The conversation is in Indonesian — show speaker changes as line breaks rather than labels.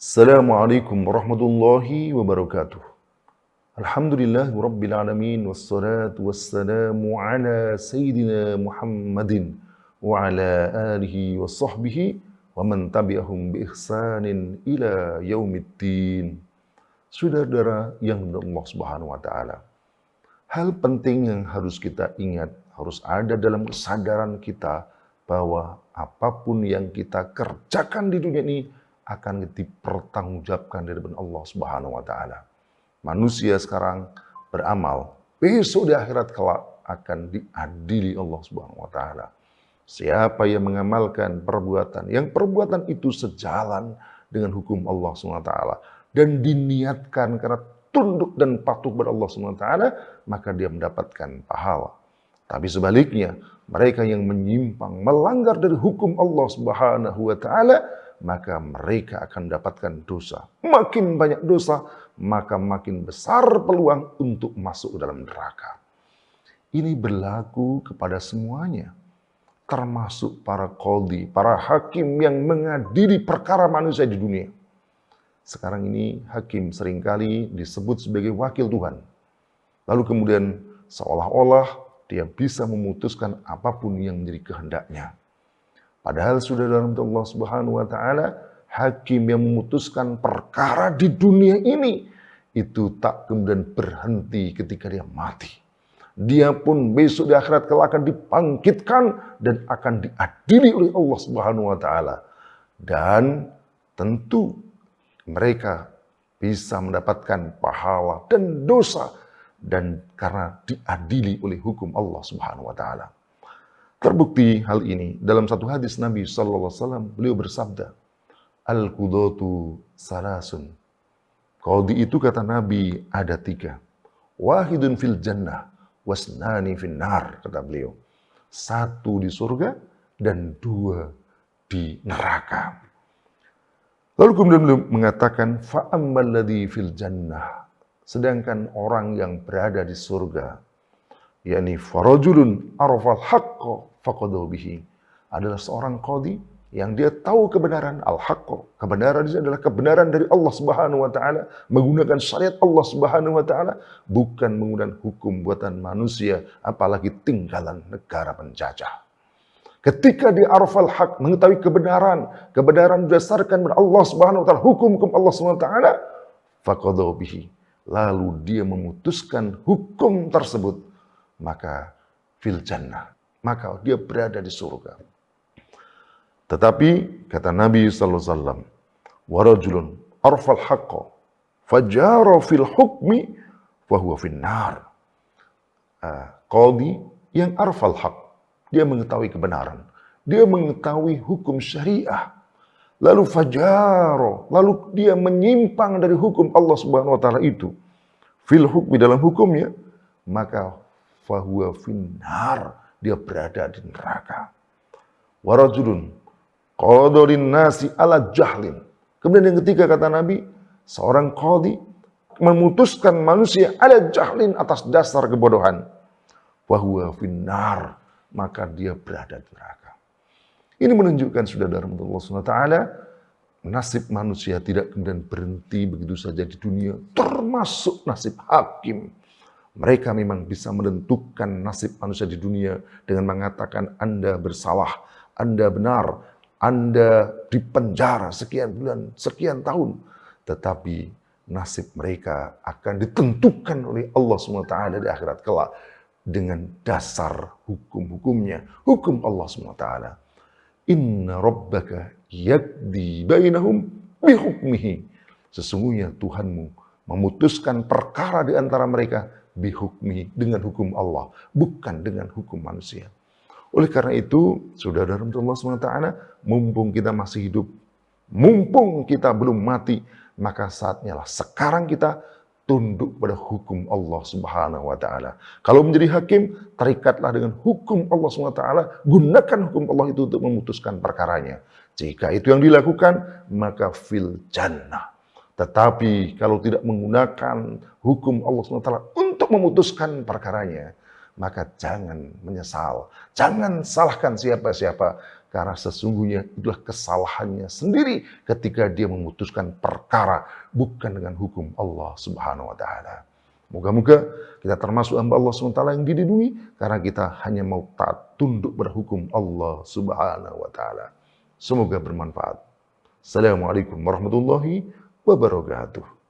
Assalamualaikum warahmatullahi wabarakatuh. Alhamdulillahirabbil alamin wassalatu wassalamu ala sayyidina Muhammadin wa ala alihi wa sahbihi wa man tabi'ahum bi ihsanin ila yaumiddin. Saudara-saudara yang Allah Subhanahu wa taala. Hal penting yang harus kita ingat, harus ada dalam kesadaran kita bahwa apapun yang kita kerjakan di dunia ini akan dipertanggungjawabkan dari Allah Subhanahu wa taala. Manusia sekarang beramal, besok di akhirat kelak akan diadili Allah Subhanahu wa taala. Siapa yang mengamalkan perbuatan, yang perbuatan itu sejalan dengan hukum Allah Subhanahu wa taala dan diniatkan karena tunduk dan patuh kepada Allah Subhanahu wa taala, maka dia mendapatkan pahala. Tapi sebaliknya, mereka yang menyimpang, melanggar dari hukum Allah Subhanahu wa taala, maka mereka akan mendapatkan dosa. Makin banyak dosa, maka makin besar peluang untuk masuk dalam neraka. Ini berlaku kepada semuanya, termasuk para qadhi, para hakim yang mengadili perkara manusia di dunia. Sekarang ini hakim seringkali disebut sebagai wakil Tuhan. Lalu kemudian seolah-olah dia bisa memutuskan apapun yang menjadi kehendaknya. Padahal sudah dalam Allah Subhanahu wa taala, hakim yang memutuskan perkara di dunia ini itu tak kemudian berhenti ketika dia mati. Dia pun besok di akhirat kelak akan dibangkitkan dan akan diadili oleh Allah Subhanahu wa taala. Dan tentu mereka bisa mendapatkan pahala dan dosa dan karena diadili oleh hukum Allah Subhanahu wa taala. Terbukti hal ini dalam satu hadis Nabi sallallahu alaihi wasallam, beliau bersabda, "Al-qudatu salasun." Qadhi itu kata Nabi ada 3. Wahidun fil jannah wasnani fin nar, kata beliau. 1 di surga dan 2 di neraka. Lalu kemudian beliau mengatakan, fa ammal ladzi fil jannah. Sedangkan orang yang berada di surga, yakni farajulun arafal haqqa faqadahu bihi, adalah seorang qadhi yang dia tahu kebenaran, al-haqqa, kebenaran ini adalah kebenaran dari Allah Subhanahu wa taala, menggunakan syariat Allah Subhanahu wa taala, bukan menggunakan hukum buatan manusia, apalagi tinggalan negara penjajah. Ketika dia arafal haq, mengetahui kebenaran berdasarkan Allah Subhanahu wa taala, hukum Allah Subhanahu wa taala, faqadahu bihi, lalu dia memutuskan hukum tersebut, maka fil jannah, maka dia berada di surga. Tetapi kata Nabi sallallahu alaihi wasallam, wa rajulun arfal haqqa fajara fil hukmi fa huwa fin nar. Qadhi yang arfal haq, dia mengetahui kebenaran, dia mengetahui hukum syariah, lalu fajara, lalu dia menyimpang dari hukum Allah Subhanahu wa taala itu, fil hukmi, dalam hukumnya, maka fahuwa finnar, dia berada di neraka. Warajulun qadolin nasi ala jahlin. Kemudian yang ketiga kata Nabi, seorang qadhi memutuskan manusia ala jahlin, atas dasar kebodohan. Fahuwa finnar, maka dia berada di neraka. Ini menunjukkan sudah dari Allah SWT, nasib manusia tidak kemudian berhenti begitu saja di dunia, termasuk nasib hakim. Mereka memang bisa menentukan nasib manusia di dunia dengan mengatakan Anda bersalah, Anda benar, Anda dipenjara sekian bulan, sekian tahun. Tetapi nasib mereka akan ditentukan oleh Allah SWT di akhirat kelak dengan dasar hukum-hukumnya, hukum Allah SWT. Inna rabbaka yaqdi bainahum bihukmihi. Sesungguhnya Tuhanmu memutuskan perkara di antara mereka bihukmi, dengan hukum Allah, bukan dengan hukum manusia. Oleh karena itu, saudara Allah SWT, mumpung kita masih hidup, mumpung kita belum mati, maka saatnya lah sekarang kita tunduk pada hukum Allah Subhanahu wa taala. Kalau menjadi hakim, terikatlah dengan hukum Allah Subhanahu wa taala, gunakan hukum Allah itu untuk memutuskan perkaranya. Jika itu yang dilakukan, maka fil jannah. Tetapi kalau tidak menggunakan hukum Allah SWT untuk memutuskan perkaranya, maka jangan menyesal. Jangan salahkan siapa-siapa. karena sesungguhnya itulah kesalahannya sendiri ketika dia memutuskan perkara bukan dengan hukum Allah Subhanahu wa taala. Moga-moga kita termasuk hamba Allah SWT yang dilindungi karena kita hanya mau taat tunduk berhukum Allah Subhanahu wa taala. Semoga bermanfaat. Assalamualaikum warahmatullahi wabarakatuh.